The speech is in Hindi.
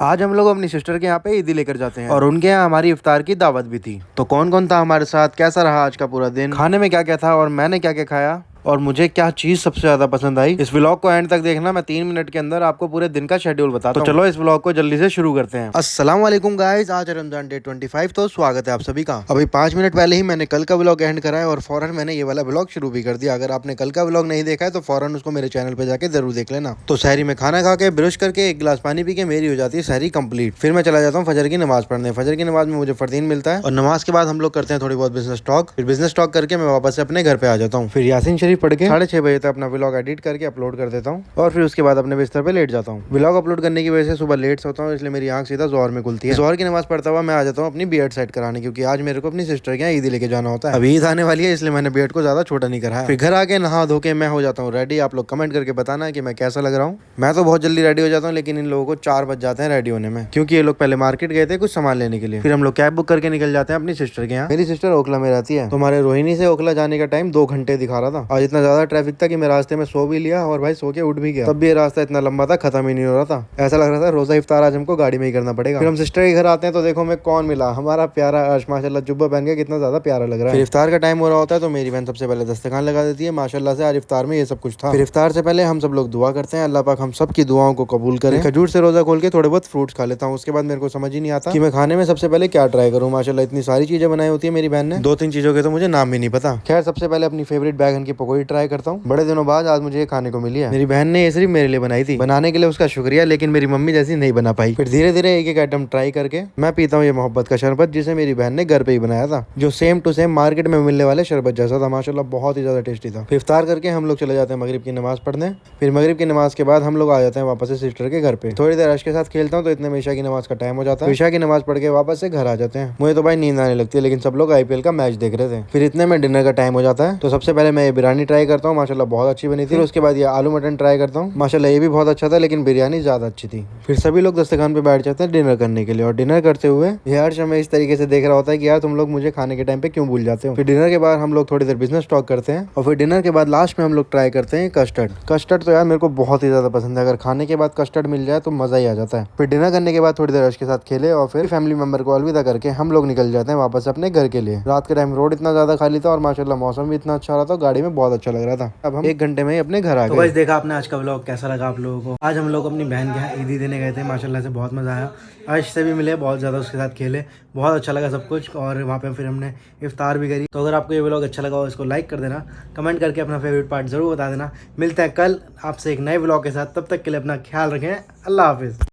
आज हम लोग अपनी सिस्टर के यहाँ पे ईदी लेकर जाते हैं और उनके यहाँ हमारी इफ्तार की दावत भी थी। तो कौन कौन था हमारे साथ, कैसा रहा आज का पूरा दिन, खाने में क्या क्या था और मैंने क्या क्या खाया और मुझे क्या चीज सबसे ज्यादा पसंद आई, इस व्लॉग को एंड तक देखना। मैं 3 मिनट के अंदर आपको पूरे दिन का शेड्यूल बताता हूँ। तो चलो इस व्लॉग को जल्दी से शुरू करते हैं। अस्सलाम वालेकुम गाइस, आज रमजान डे 25, तो स्वागत है आप सभी का। अभी 5 मिनट पहले ही मैंने कल का व्लॉग एंड करा है और फौरन मैंने ये वाला व्लॉग शुरू भी कर दिया। अगर आपने कल का व्लॉग नहीं देखा है तो फौरन उसको मेरे चैनल पे जाके जरूर देख लेना। तो सहरी में खाना खा के ब्रश करके 1 गिलास पानी पी के मेरी हो जाती है सहरी कंप्लीट। फिर मैं चला जाता हूँ फजर की नमाज पढ़ने। फजर की नमाज में मुझे फरदीन मिलता है और नमाज के बाद हम लोग करते हैं थोड़ी बहुत बिजनेस टॉक। फिर बिजनेस टॉक करके मैं वापस से अपने घर पे आ जाता हूँ। फिर यासीन शरीफ पढ़ के 6:30 बजे तक अपना व्लॉग एडिट करके अपलोड कर देता हूँ और फिर उसके बाद अपने बिस्तर पे लेट जाता हूँ। व्लॉग अपलोड करने की वजह से सुबह लेट सोता हूँ, इसलिए मेरी आंख सीधा जोहर में खुलती है। जोहर की नमाज पढ़ता हुआ मैं आ जाता हूँ अपनी बीएड सेट कराने, क्योंकि आज मेरे को अपनी सिस्टर के यहाँ ईदी लेके जाना होता है। अभी ईद आने वाली है, इसलिए मैंने बीएड को ज्यादा छोटा नहीं करा है। फिर घर आके नहा धो के मैं हो जाता हूँ रेडी। आप लोग कमेंट करके बताना कि मैं कैसा लग रहा हूँ। मैं तो बहुत जल्दी रेडी हो जाता हूँ, लेकिन इन लोगों को 4 बज जाते हैं रेडी होने में, क्योंकि ये लोग पहले मार्केट गए थे कुछ सामान लेने के लिए। फिर हम लोग कैब बुक करके निकल जाते हैं अपनी सिस्टर के यहाँ। मेरी सिस्टर ओखला में रहती है, तो हमारे रोहिणी से ओखला जाने का टाइम 2 घंटे दिखा रहा था। आज इतना ज्यादा ट्रैफिक था कि मैं रास्ते में सो भी लिया और भाई सो के उठ भी गया। तब भी ये रास्ता इतना लंबा था, खत्म ही नहीं हो रहा था। ऐसा लग रहा था रोजा इफ्तार आज हमको गाड़ी में ही करना पड़ेगा। फिर हम सिस्टर के घर आते हैं तो देखो मैं कौन मिला, हमारा प्यारा अर्श। माशाल्लाह जुब्बा पहन के कितना ज्यादा प्यारा लग रहा है। फिर इफ्तार का टाइम हो रहा होता है तो मेरी बहन सबसे पहले दस्तरखान लगा देती है। माशाल्लाह से आज इफ्तार में ये सब कुछ था। फिर इफ्तार से पहले हम सब लोग दुआ करते हैं, अल्लाह पाक हम सब की दुआओं को कबूल करे। खजूर से रोजा खोल के थोड़े बहुत फ्रूट्स खा लेता हूँ। उसके बाद मेरे को समझ ही नहीं आता कि मैं खाने में सबसे पहले क्या ट्राई करूँ। माशाल्लाह इतनी सारी चीजें बनाई होती है मेरी बहन ने, 2-3 चीजों के तो मुझे नाम भी नहीं पता। खैर सबसे पहले अपनी फेवरेट बैगन की पकौड़ी ट्राई करता हूँ। बड़े दिनों बाद आज मुझे खाने को मिली है। मेरी बहन ने ये सिर्फ मेरे लिए बनाई थी, बनाने के लिए उसका शुक्रिया, लेकिन मेरी मम्मी जैसी नहीं बना पाई। फिर धीरे धीरे एक एक आइटम ट्राई करके मैं पीता हूँ ये मोहब्बत का शरबत, जिसे मेरी बहन ने घर पे ही बनाया था, जो सेम टू सेम मार्केट में मिलने वाले शरबत जैसा था। माशाल्लाह बहुत ही ज्यादा टेस्टी था। फिर इफ्तार करके हम लोग चले जाते हैं मगरिब की नमाज पढ़ने। फिर मगरिब की नमाज के बाद हम लोग आ जाते हैं वापस से सिस्टर के घर पे। थोड़ी देर अर्श के साथ खेलता हूँ तो इतने में ईशा की नमाज का टाइम हो जाता है। ईशा की नमाज पढ़ के वापस से घर आ जाते हैं। मुझे तो भाई नींद आने लगती है, लेकिन सब लोग आईपीएल का मैच देख रहे थे। फिर इतने में डिनर का टाइम हो जाता है, तो सबसे पहले मैं ये बिरयानी ट्राई करता हूँ। माशाल्लाह बहुत अच्छी बनी थी। फिर उसके बाद ये आलू मटन ट्राई करता हूँ। माशाल्लाह ये भी बहुत अच्छा था, लेकिन बिरयानी ज्यादा अच्छी थी। फिर सभी लोग दस्तरखान पे बैठ जाते हैं डिनर करने के लिए, और डिनर करते हुए ये अर्श हमें इस तरीके से देख रहा होता है कि यार तुम लोग मुझे खाने के टाइम पे क्यों भूल जाते हो। फिर डिनर के बाद हम लोग थोड़ी देर बिजनेस टॉक करते हैं, और फिर डिनर के बाद लास्ट में हम लोग ट्राई करते हैं कस्टर्ड। कस्टर्ड तो यार मेरे को बहुत ही ज्यादा पसंद है। अगर खाने के बाद कस्टर्ड मिल जाए तो मजा ही आ जाता है। फिर डिनर करने के बाद थोड़ी देर अर्श के साथ खेले और फिर फैमिली मेंबर को अलविदा करके हम लोग निकल जाते हैं वापस अपने घर के लिए। रात के टाइम रोड इतना ज्यादा खाली था और माशाल्लाह मौसम भी इतना अच्छा रहा था, गाड़ी में बहुत अच्छा लग रहा था। अब हम 1 घंटे में ही अपने घर आ गए। तो बस देखा आपने आज का व्लॉग, कैसा लगा आप लोगों को। आज हम लोग अपनी बहन के यहाँ ईदी देने गए थे, माशाल्लाह से बहुत मजा आया। अर्श से भी मिले, बहुत ज़्यादा उसके साथ खेले, बहुत अच्छा लगा सब कुछ। और वहाँ पे फिर हमने इफ्तार भी करी। तो अगर आपको ये व्लॉग अच्छा लगा हो इसको लाइक कर देना, कमेंट करके अपना फेवरेट पार्ट ज़रूर बता देना। मिलते हैं कल आपसे एक नए व्लॉग के साथ, तब तक के लिए अपना ख्याल रखें। अल्लाह हाफिज़।